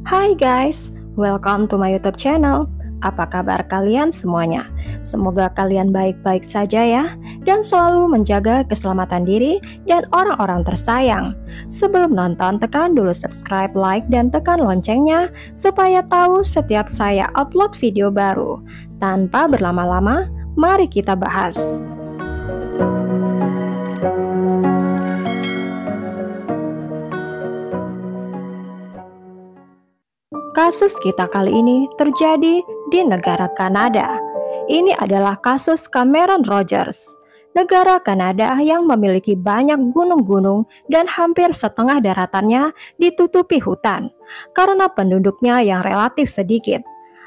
Hai guys, welcome to my YouTube channel. Apa kabar kalian semuanya? Semoga kalian baik-baik saja ya, dan selalu menjaga keselamatan diri dan orang-orang tersayang. Sebelum nonton, tekan dulu subscribe, like, dan tekan loncengnya supaya tahu setiap saya upload video baru. Tanpa berlama-lama, mari kita bahas. Kasus kita kali ini terjadi di negara Kanada. Ini adalah kasus Cameron Rogers. Negara Kanada yang memiliki banyak gunung-gunung dan hampir setengah daratannya ditutupi hutan karena penduduknya yang relatif sedikit.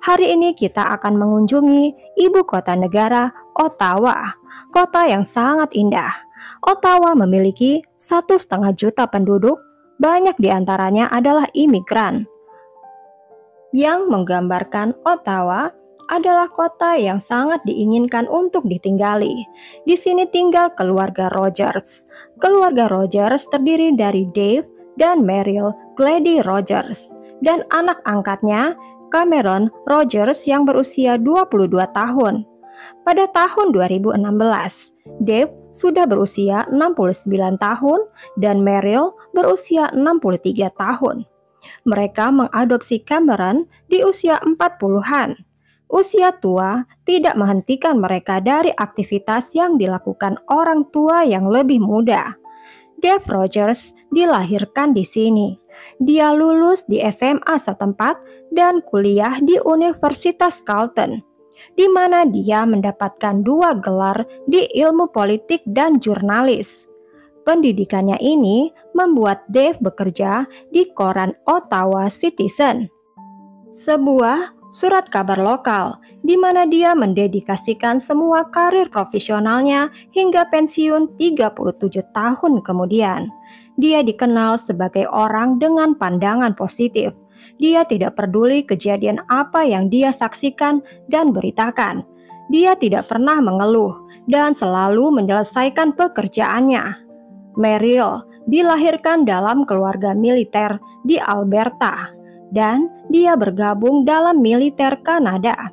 Hari ini kita akan mengunjungi ibu kota negara, Ottawa, kota yang sangat indah. Ottawa memiliki 1,5 juta penduduk, banyak diantaranya adalah imigran, yang menggambarkan Ottawa adalah kota yang sangat diinginkan untuk ditinggali. Di sini tinggal keluarga Rogers. Keluarga Rogers terdiri dari Dave dan Meryl Glady Rogers dan anak angkatnya Cameron Rogers yang berusia 22 tahun. Pada tahun 2016, Dave sudah berusia 69 tahun dan Meryl berusia 63 tahun. Mereka mengadopsi Cameron di usia 40-an. Usia tua tidak menghentikan mereka dari aktivitas yang dilakukan orang tua yang lebih muda. Dave Rogers dilahirkan di sini. Dia lulus di SMA setempat dan kuliah di Universitas Carleton, di mana dia mendapatkan 2 gelar di ilmu politik dan jurnalis. Pendidikannya ini membuat Dave bekerja di koran Ottawa Citizen, sebuah surat kabar lokal di mana dia mendedikasikan semua karir profesionalnya hingga pensiun 37 tahun kemudian. Dia dikenal sebagai orang dengan pandangan positif. Dia tidak peduli kejadian apa yang dia saksikan dan beritakan. Dia tidak pernah mengeluh dan selalu menyelesaikan pekerjaannya. Meryl dilahirkan dalam keluarga militer di Alberta dan dia bergabung dalam militer Kanada.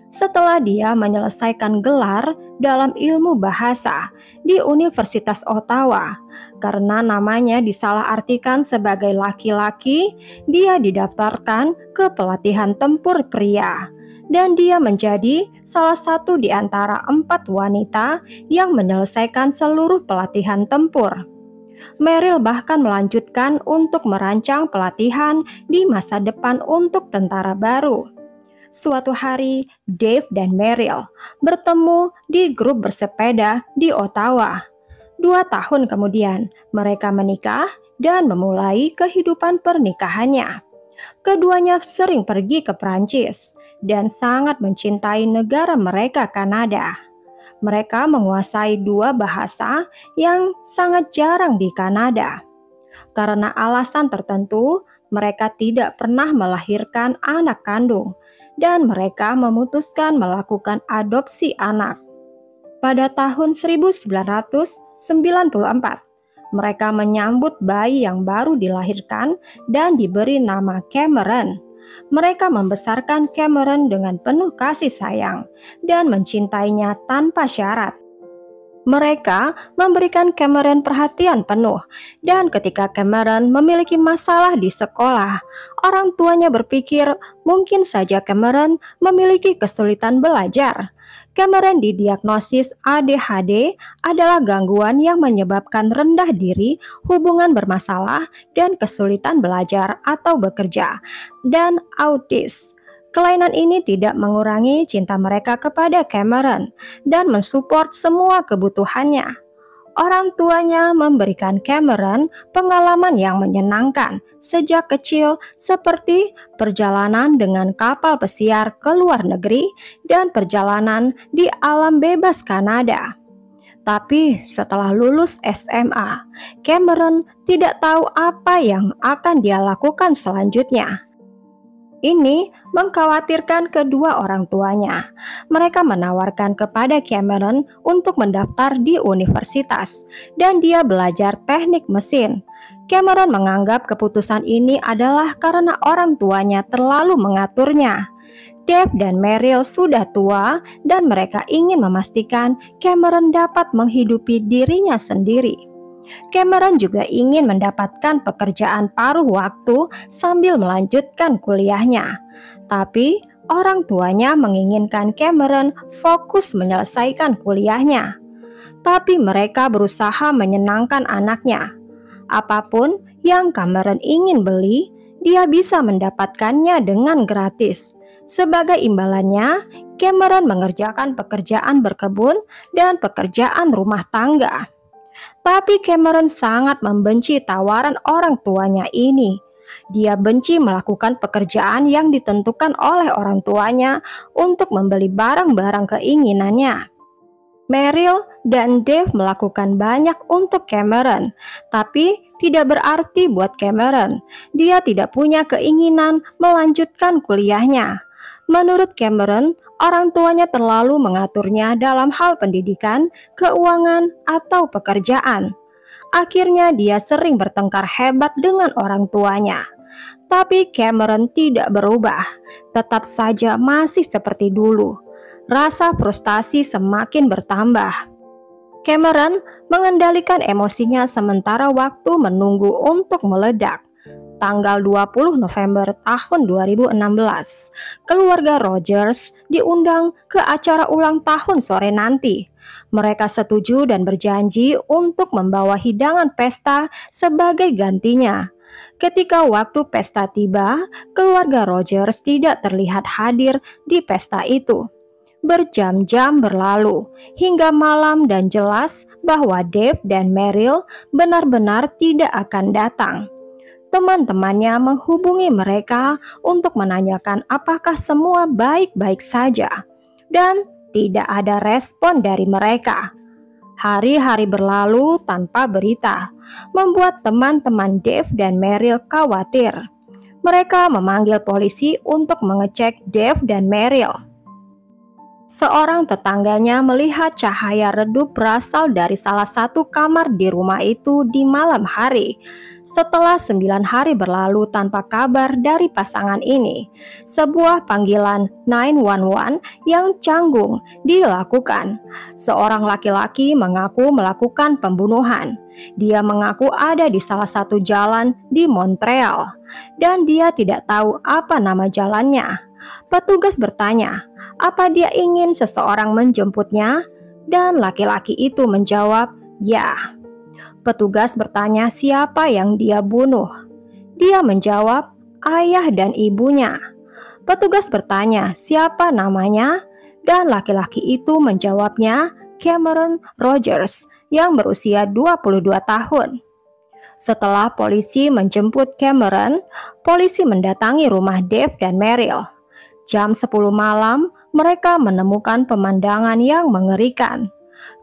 Setelah dia menyelesaikan gelar dalam ilmu bahasa di Universitas Ottawa, karena namanya disalahartikan sebagai laki-laki, dia didaftarkan ke pelatihan tempur pria. Dan dia menjadi salah satu di antara 4 wanita yang menyelesaikan seluruh pelatihan tempur. Meryl bahkan melanjutkan untuk merancang pelatihan di masa depan untuk tentara baru. Suatu hari, Dave dan Meryl bertemu di grup bersepeda di Ottawa. 2 tahun kemudian, mereka menikah dan memulai kehidupan pernikahannya. Keduanya sering pergi ke Prancis dan sangat mencintai negara mereka, Kanada. Mereka menguasai 2 bahasa yang sangat jarang di Kanada. Karena alasan tertentu, mereka tidak pernah melahirkan anak kandung dan mereka memutuskan melakukan adopsi anak. Pada tahun 1994, mereka menyambut bayi yang baru dilahirkan dan diberi nama Cameron. Mereka membesarkan Cameron dengan penuh kasih sayang dan mencintainya tanpa syarat. Mereka memberikan Cameron perhatian penuh, dan ketika Cameron memiliki masalah di sekolah, orang tuanya berpikir mungkin saja Cameron memiliki kesulitan belajar. Cameron didiagnosis ADHD adalah gangguan yang menyebabkan rendah diri, hubungan bermasalah, dan kesulitan belajar atau bekerja, dan autis. Kelainan ini tidak mengurangi cinta mereka kepada Cameron dan mensupport semua kebutuhannya. Orang tuanya memberikan Cameron pengalaman yang menyenangkan sejak kecil seperti perjalanan dengan kapal pesiar ke luar negeri dan perjalanan di alam bebas Kanada. Tapi setelah lulus SMA, Cameron tidak tahu apa yang akan dia lakukan selanjutnya. Ini mengkhawatirkan kedua orang tuanya. Mereka menawarkan kepada Cameron untuk mendaftar di universitas dan dia belajar teknik mesin. Cameron menganggap keputusan ini adalah karena orang tuanya terlalu mengaturnya. Dave dan Meryl sudah tua dan mereka ingin memastikan Cameron dapat menghidupi dirinya sendiri. Cameron juga ingin mendapatkan pekerjaan paruh waktu sambil melanjutkan kuliahnya. Tapi orang tuanya menginginkan Cameron fokus menyelesaikan kuliahnya. Tapi mereka berusaha menyenangkan anaknya. Apapun yang Cameron ingin beli, dia bisa mendapatkannya dengan gratis. Sebagai imbalannya, Cameron mengerjakan pekerjaan berkebun dan pekerjaan rumah tangga. Tapi Cameron sangat membenci tawaran orang tuanya ini. Dia benci melakukan pekerjaan yang ditentukan oleh orang tuanya untuk membeli barang-barang keinginannya. Meryl dan Dave melakukan banyak untuk Cameron, tapi tidak berarti buat Cameron. Dia tidak punya keinginan melanjutkan kuliahnya. Menurut Cameron, orang tuanya terlalu mengaturnya dalam hal pendidikan, keuangan, atau pekerjaan. Akhirnya dia sering bertengkar hebat dengan orang tuanya. Tapi Cameron tidak berubah, tetap saja masih seperti dulu. Rasa frustasi semakin bertambah. Cameron mengendalikan emosinya sementara waktu menunggu untuk meledak. Tanggal 20 November tahun 2016, keluarga Rogers diundang ke acara ulang tahun sore nanti. Mereka setuju dan berjanji untuk membawa hidangan pesta sebagai gantinya. Ketika waktu pesta tiba, keluarga Rogers tidak terlihat hadir di pesta itu. Berjam-jam berlalu, hingga malam dan jelas bahwa Dave dan Meryl benar-benar tidak akan datang. Teman-temannya menghubungi mereka untuk menanyakan apakah semua baik-baik saja, dan tidak ada respon dari mereka. Hari-hari berlalu tanpa berita, membuat teman-teman Dave dan Meryl khawatir. Mereka memanggil polisi untuk mengecek Dave dan Meryl. Seorang tetangganya melihat cahaya redup berasal dari salah satu kamar di rumah itu di malam hari. Setelah 9 hari berlalu tanpa kabar dari pasangan ini, sebuah panggilan 911 yang canggung dilakukan. Seorang laki-laki mengaku melakukan pembunuhan. Dia mengaku ada di salah satu jalan di Montreal, dan dia tidak tahu apa nama jalannya. Petugas bertanya, apa dia ingin seseorang menjemputnya? Dan laki-laki itu menjawab, ya. Petugas bertanya siapa yang dia bunuh. Dia menjawab, ayah dan ibunya. Petugas bertanya siapa namanya, dan laki-laki itu menjawabnya, Cameron Rogers, yang berusia 22 tahun. Setelah polisi menjemput Cameron, polisi mendatangi rumah Dave dan Meryl. Jam 10 malam, mereka menemukan pemandangan yang mengerikan.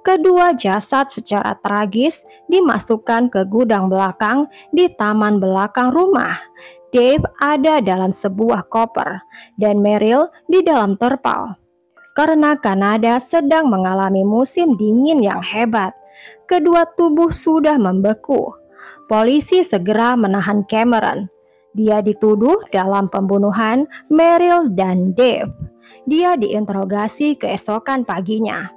Kedua jasad secara tragis dimasukkan ke gudang belakang di taman belakang rumah. Dave ada dalam sebuah koper dan Meryl di dalam terpal. Karena Kanada sedang mengalami musim dingin yang hebat, kedua tubuh sudah membeku. Polisi segera menahan Cameron. Dia dituduh dalam pembunuhan Meryl dan Dave. Dia diinterogasi keesokan paginya.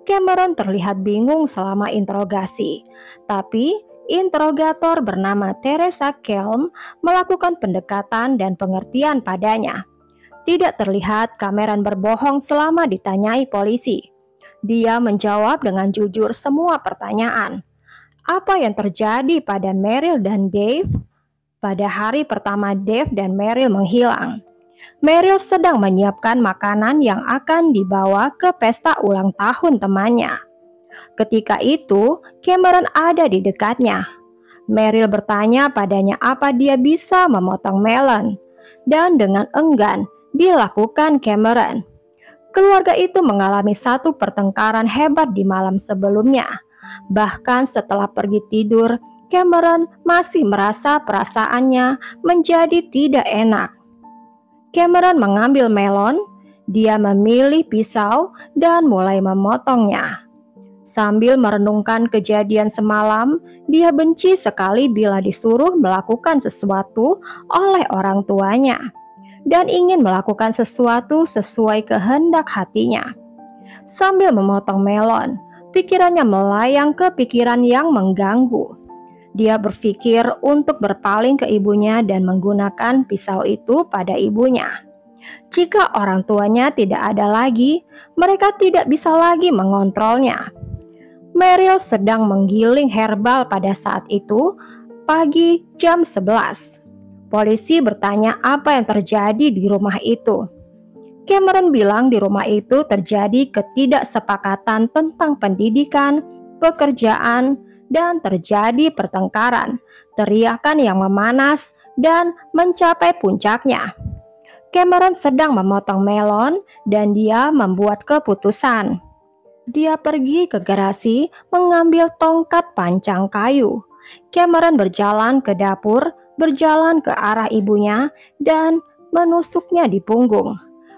Cameron terlihat bingung selama interogasi, tapi interrogator bernama Teresa Kelm melakukan pendekatan dan pengertian padanya. Tidak terlihat Cameron berbohong selama ditanyai polisi. Dia menjawab dengan jujur semua pertanyaan. Apa yang terjadi pada Meryl dan Dave? Pada hari pertama Dave dan Meryl menghilang, Meryl sedang menyiapkan makanan yang akan dibawa ke pesta ulang tahun temannya. Ketika itu, Cameron ada di dekatnya. Meryl bertanya padanya apa dia bisa memotong melon, dan dengan enggan dilakukan Cameron. Keluarga itu mengalami satu pertengkaran hebat di malam sebelumnya. Bahkan setelah pergi tidur, Cameron masih merasa perasaannya menjadi tidak enak. Cameron mengambil melon, dia memilih pisau dan mulai memotongnya. Sambil merenungkan kejadian semalam, dia benci sekali bila disuruh melakukan sesuatu oleh orang tuanya dan ingin melakukan sesuatu sesuai kehendak hatinya. Sambil memotong melon, pikirannya melayang ke pikiran yang mengganggu. Dia berpikir untuk berpaling ke ibunya dan menggunakan pisau itu pada ibunya. Jika orang tuanya tidak ada lagi, mereka tidak bisa lagi mengontrolnya. Meryl sedang menggiling herbal pada saat itu, pagi jam 11. Polisi bertanya apa yang terjadi di rumah itu. Cameron bilang di rumah itu terjadi ketidaksepakatan tentang pendidikan, pekerjaan, dan terjadi pertengkaran, teriakan yang memanas, dan mencapai puncaknya. Cameron sedang memotong melon dan dia membuat keputusan. Dia pergi ke garasi mengambil tongkat pancang kayu. Cameron berjalan ke dapur, berjalan ke arah ibunya, dan menusuknya di punggung.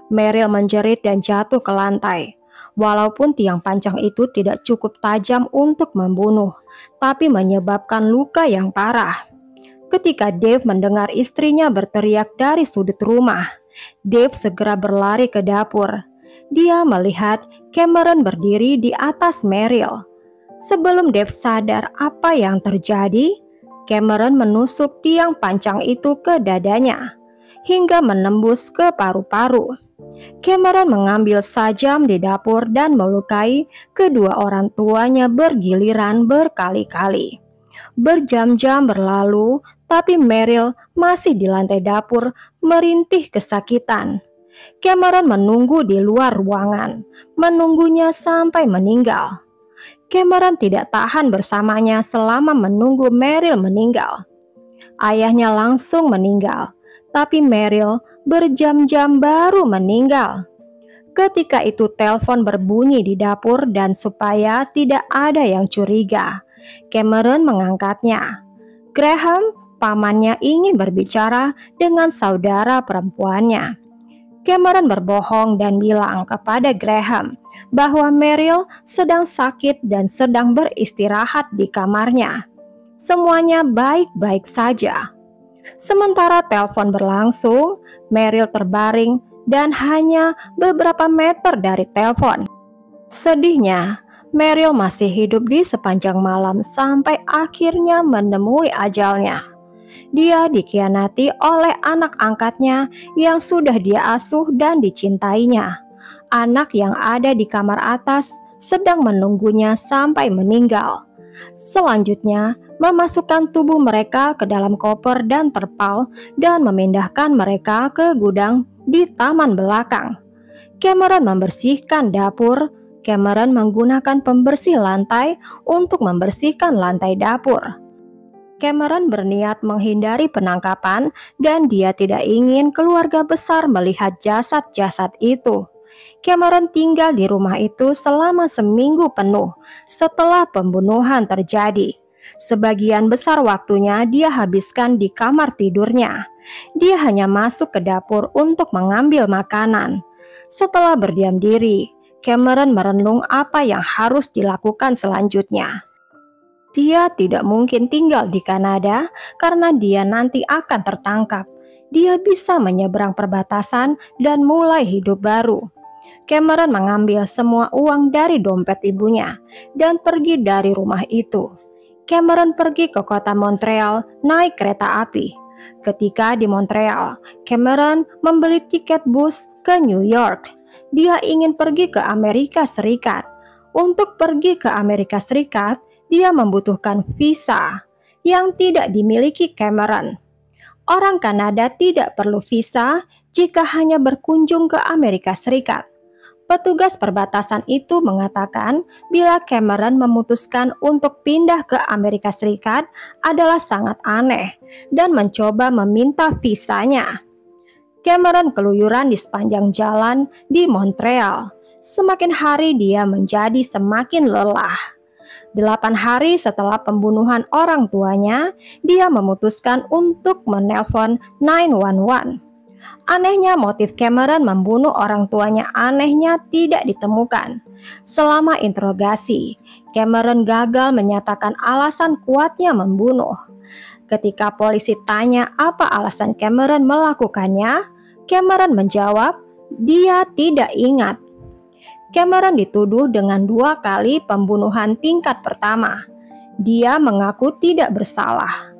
Meryl menjerit dan jatuh ke lantai. Walaupun tiang pancang itu tidak cukup tajam untuk membunuh, tapi menyebabkan luka yang parah. Ketika Dave mendengar istrinya berteriak dari sudut rumah, Dave segera berlari ke dapur. Dia melihat Cameron berdiri di atas Meryl. Sebelum Dave sadar apa yang terjadi, Cameron menusuk tiang pancang itu ke dadanya hingga menembus ke paru-paru. Cameron mengambil sajam di dapur dan melukai kedua orang tuanya bergiliran berkali-kali. Berjam-jam berlalu, tapi Meryl masih di lantai dapur merintih kesakitan. Cameron menunggu di luar ruangan, menunggunya sampai meninggal. Cameron tidak tahan bersamanya selama menunggu Meryl meninggal. Ayahnya langsung meninggal, tapi Meryl berjam-jam baru meninggal. Ketika itu telepon berbunyi di dapur dan supaya tidak ada yang curiga, Cameron mengangkatnya. Graham, pamannya, ingin berbicara dengan saudara perempuannya. Cameron berbohong dan bilang kepada Graham bahwa Meryl sedang sakit dan sedang beristirahat di kamarnya. Semuanya baik-baik saja. Sementara telepon berlangsung, Meryl terbaring dan hanya beberapa meter dari telepon. Sedihnya, Meryl masih hidup di sepanjang malam sampai akhirnya menemui ajalnya. Dia dikhianati oleh anak angkatnya yang sudah dia asuh dan dicintainya. Anak yang ada di kamar atas sedang menunggunya sampai meninggal. Selanjutnya, memasukkan tubuh mereka ke dalam koper dan terpal dan memindahkan mereka ke gudang di taman belakang. Cameron membersihkan dapur. Cameron menggunakan pembersih lantai untuk membersihkan lantai dapur. Cameron berniat menghindari penangkapan dan dia tidak ingin keluarga besar melihat jasad-jasad itu. Cameron tinggal di rumah itu selama seminggu penuh setelah pembunuhan terjadi. Sebagian besar waktunya dia habiskan di kamar tidurnya. Dia hanya masuk ke dapur untuk mengambil makanan. Setelah berdiam diri, Cameron merenung apa yang harus dilakukan selanjutnya. Dia tidak mungkin tinggal di Kanada karena dia nanti akan tertangkap. Dia bisa menyeberang perbatasan dan mulai hidup baru. Cameron mengambil semua uang dari dompet ibunya dan pergi dari rumah itu. Cameron pergi ke kota Montreal naik kereta api. Ketika di Montreal, Cameron membeli tiket bus ke New York. Dia ingin pergi ke Amerika Serikat. Untuk pergi ke Amerika Serikat, dia membutuhkan visa yang tidak dimiliki Cameron. Orang Kanada tidak perlu visa jika hanya berkunjung ke Amerika Serikat. Petugas perbatasan itu mengatakan bila Cameron memutuskan untuk pindah ke Amerika Serikat adalah sangat aneh dan mencoba meminta visanya. Cameron keluyuran di sepanjang jalan di Montreal. Semakin hari dia menjadi semakin lelah. 8 hari setelah pembunuhan orang tuanya, dia memutuskan untuk menelpon 911. Anehnya, motif Cameron membunuh orang tuanya anehnya tidak ditemukan. Selama interogasi, Cameron gagal menyatakan alasan kuatnya membunuh. Ketika polisi tanya apa alasan Cameron melakukannya, Cameron menjawab, dia tidak ingat. Cameron dituduh dengan 2 kali pembunuhan tingkat pertama. Dia mengaku tidak bersalah.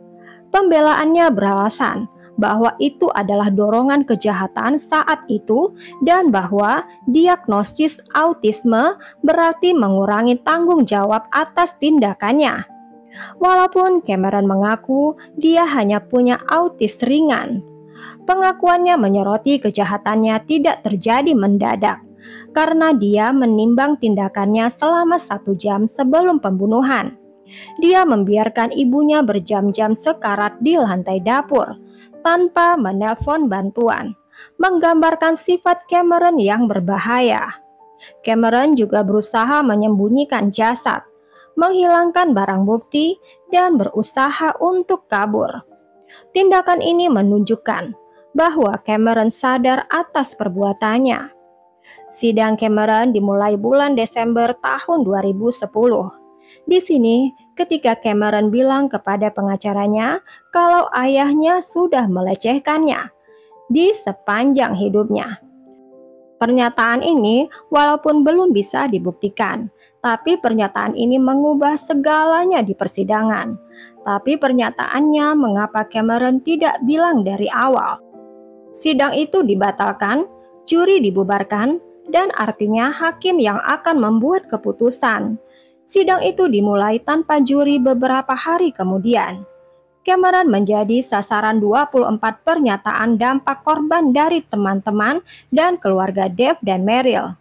Pembelaannya beralasan bahwa itu adalah dorongan kejahatan saat itu dan bahwa diagnosis autisme berarti mengurangi tanggung jawab atas tindakannya. Walaupun Cameron mengaku dia hanya punya autis ringan, pengakuannya menyoroti kejahatannya tidak terjadi mendadak karena dia menimbang tindakannya selama 1 jam sebelum pembunuhan. Dia membiarkan ibunya berjam-jam sekarat di lantai dapur tanpa menelpon bantuan, menggambarkan sifat Cameron yang berbahaya. Cameron juga berusaha menyembunyikan jasad, menghilangkan barang bukti, dan berusaha untuk kabur. Tindakan ini menunjukkan bahwa Cameron sadar atas perbuatannya. Sidang Cameron dimulai bulan Desember tahun 2010. Di sini, ketika Cameron bilang kepada pengacaranya kalau ayahnya sudah melecehkannya di sepanjang hidupnya. Pernyataan ini walaupun belum bisa dibuktikan, tapi pernyataan ini mengubah segalanya di persidangan. Tapi pernyataannya mengapa Cameron tidak bilang dari awal. Sidang itu dibatalkan, juri dibubarkan, dan artinya hakim yang akan membuat keputusan. Sidang itu dimulai tanpa juri beberapa hari kemudian. Cameron menjadi sasaran 24 pernyataan dampak korban dari teman-teman dan keluarga Dave dan Meryl.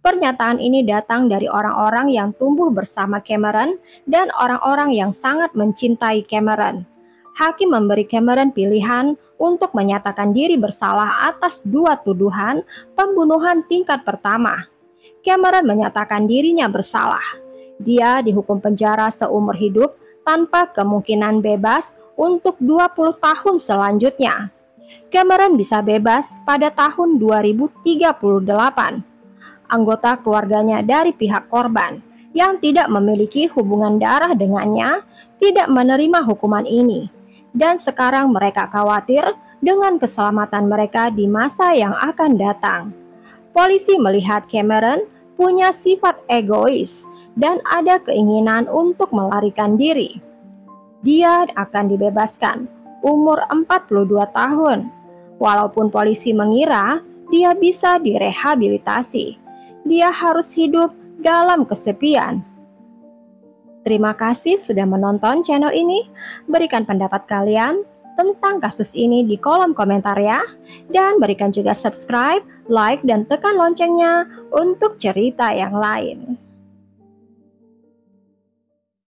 Pernyataan ini datang dari orang-orang yang tumbuh bersama Cameron dan orang-orang yang sangat mencintai Cameron. Hakim memberi Cameron pilihan untuk menyatakan diri bersalah atas 2 tuduhan pembunuhan tingkat pertama. Cameron menyatakan dirinya bersalah. Dia dihukum penjara seumur hidup tanpa kemungkinan bebas untuk 20 tahun selanjutnya. Cameron bisa bebas pada tahun 2038. Anggota keluarganya dari pihak korban yang tidak memiliki hubungan darah dengannya tidak menerima hukuman ini, dan sekarang mereka khawatir dengan keselamatan mereka di masa yang akan datang. Polisi melihat Cameron punya sifat egois dan ada keinginan untuk melarikan diri. Dia akan dibebaskan umur 42 tahun. Walaupun polisi mengira dia bisa direhabilitasi, dia harus hidup dalam kesepian. Terima kasih sudah menonton channel ini. Berikan pendapat kalian tentang kasus ini di kolom komentar ya. Dan berikan juga subscribe, like, dan tekan loncengnya untuk cerita yang lain.